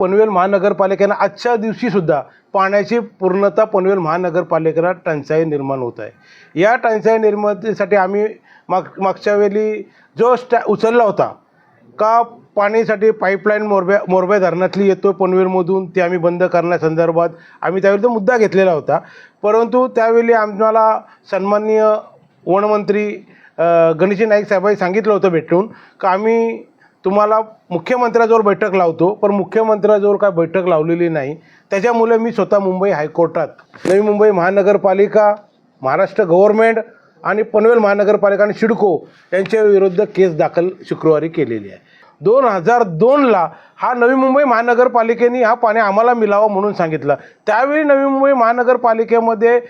पनवेल महानगरपालिकेनं आजच्या दिवशी सुद्धा पाण्याची पूर्णतः पनवेल महानगरपालिकेला टंचाई निर्माण होत आहे। या टंचाई निर्मितीसाठी आम्ही मागच्या वेळी जो उचलला होता का पाणीसाठी पाईपलाईन मोरबे धरणातली येतो पनवेलमधून, ते आम्ही बंद करण्यासंदर्भात आम्ही त्यावेळी तो मुद्दा घेतलेला होता। परंतु त्यावेळी आम्हाला सन्माननीय वनमंत्री गणेश नाईक साहेबांनी सांगितलं होतं भेटून का आम्ही तुम्हाला मुख्यमंत्र्याजवळ बैठक लावतो, पण मुख्यमंत्र्याजवळ काय बैठक लावलेली नाही। त्याच्यामुळे मी स्वतः मुंबई हायकोर्टात नवी मुंबई महानगरपालिका, महाराष्ट्र गव्हर्नमेंट आणि पनवेल महानगरपालिका आणि सिडको यांच्या विरुद्ध केस दाखल शुक्रवारी केलेली आहे। 2002ला हा नवी मुंबई महानगरपालिकेने हा पाणी आम्हाला मिळावं म्हणून सांगितलं। त्यावेळी नवी मुंबई महानगरपालिकेमध्ये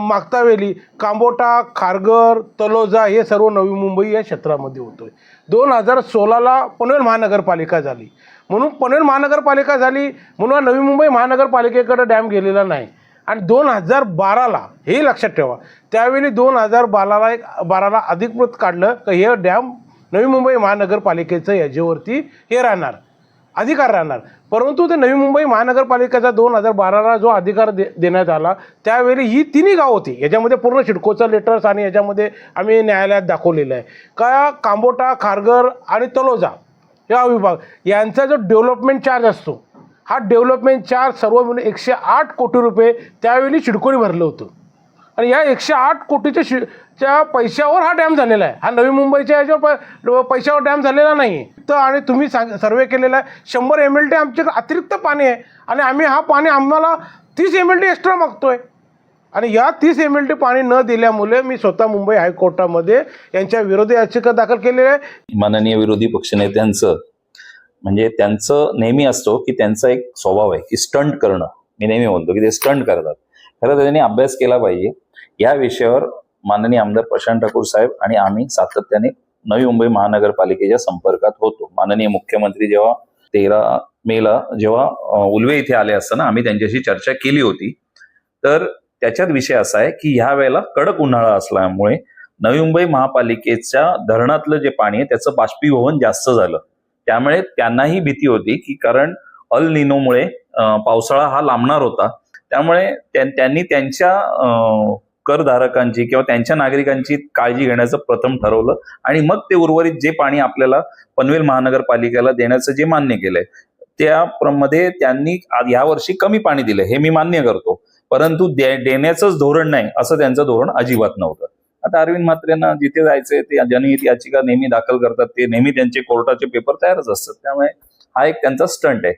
मागता वेळी कांबोटा, खारघर, तलोजा हे सर्व नवी मुंबई या क्षेत्रामध्ये होतोय। 2016ला पनवेल महानगरपालिका झाली, म्हणून पनवेल महानगरपालिका झाली म्हणून नवी मुंबई महानगरपालिकेकडे डॅम गेलेला नाही। आणि 2012ला हे लक्षात ठेवा, त्यावेळी 2012ला अधिकृत काढलं की हे डॅम नवी मुंबई महानगरपालिकेचं याच्यावरती हे राहणार, अधिकार राहणार। परंतु ते नवी मुंबई महानगरपालिकेचा 2012ला जो अधिकार देण्यात आला त्यावेळी ही तिन्ही गाव होती, याच्यामध्ये पूर्ण सिडकोचं लेटर्स आणि याच्यामध्ये आम्ही न्यायालयात दाखवलेलं आहे का कांबोटा, खारघर आणि तलोजा या विभाग यांचा जो डेव्हलपमेंट चार्ज असतो, हा डेव्हलपमेंट चार्ज सर्व मिळून 108 कोटी रुपये त्यावेळी सिडकोने भरलं होतं। आणि या 108 कोटीच्या पैशावर हा डॅम झालेला आहे, हा नवी मुंबईच्या याच्यावर पैशावर डॅम झालेला नाही। तर आणि तुम्ही सर्वे केलेला आहे 100 MLT आमचे अतिरिक्त पाणी आहे आणि आम्ही हा पाणी आम्हाला 30 MLT एक्स्ट्रा मागतोय। आणि या 30 MLT पाणी न दिल्यामुळे मी स्वतः मुंबई हायकोर्टामध्ये यांच्या विरोधी याचिका दाखल केलेली आहे। माननीय विरोधी पक्षनेत्यांचं म्हणजे त्यांचं नेहमी असतो की त्यांचा एक स्वभाव आहे की स्टंट करणं। मी नेहमी म्हणतो की ते स्टंट करतात। खरं तर त्यांनी अभ्यास केला पाहिजे। या विषयावर माननीय आमदार प्रशांत ठाकूर साहेब आणि आम्ही सातत्याने नवी मुंबई महानगरपालिकेच्या संपर्कात होतो। माननीय मुख्यमंत्री जेव्हा 13 मेला जेव्हा उल्वे इथे आले असताना आम्ही त्यांच्याशी चर्चा केली होती, तर त्याच्यात विषय असा आहे की ह्या वेळेला कडक उन्हाळा असल्यामुळे नवी मुंबई महापालिकेच्या धरणातलं जे पाणी आहे त्याचं बाष्पीभवन जास्त झालं। त्यामुळे त्यांनाही भीती होती की कारण अल निनोमुळे पावसाळा हा लांबणार होता, त्यामुळे त्यांनी त्यांच्या करधारकांची किंवा त्यांच्या नागरिकांची काळजी घेण्याचं प्रथम ठरवलं आणि मग ते उर्वरित जे पाणी आपल्याला पनवेल महानगरपालिकेला देण्याचं जे मान्य केलंय त्यामध्ये त्यांनी यावर्षी कमी पाणी दिलं, हे मी मान्य करतो, परंतु देण्याचंच धोरण नाही असं त्यांचं धोरण अजिबात नव्हतं। आता अरविंद म्हात्रेंना जिथे जायचंय ते जनहित याचिका नेहमी दाखल करतात, ते नेहमी त्यांचे कोर्टाचे पेपर तयारच असतात, त्यामुळे हा एक त्यांचा स्टंट आहे।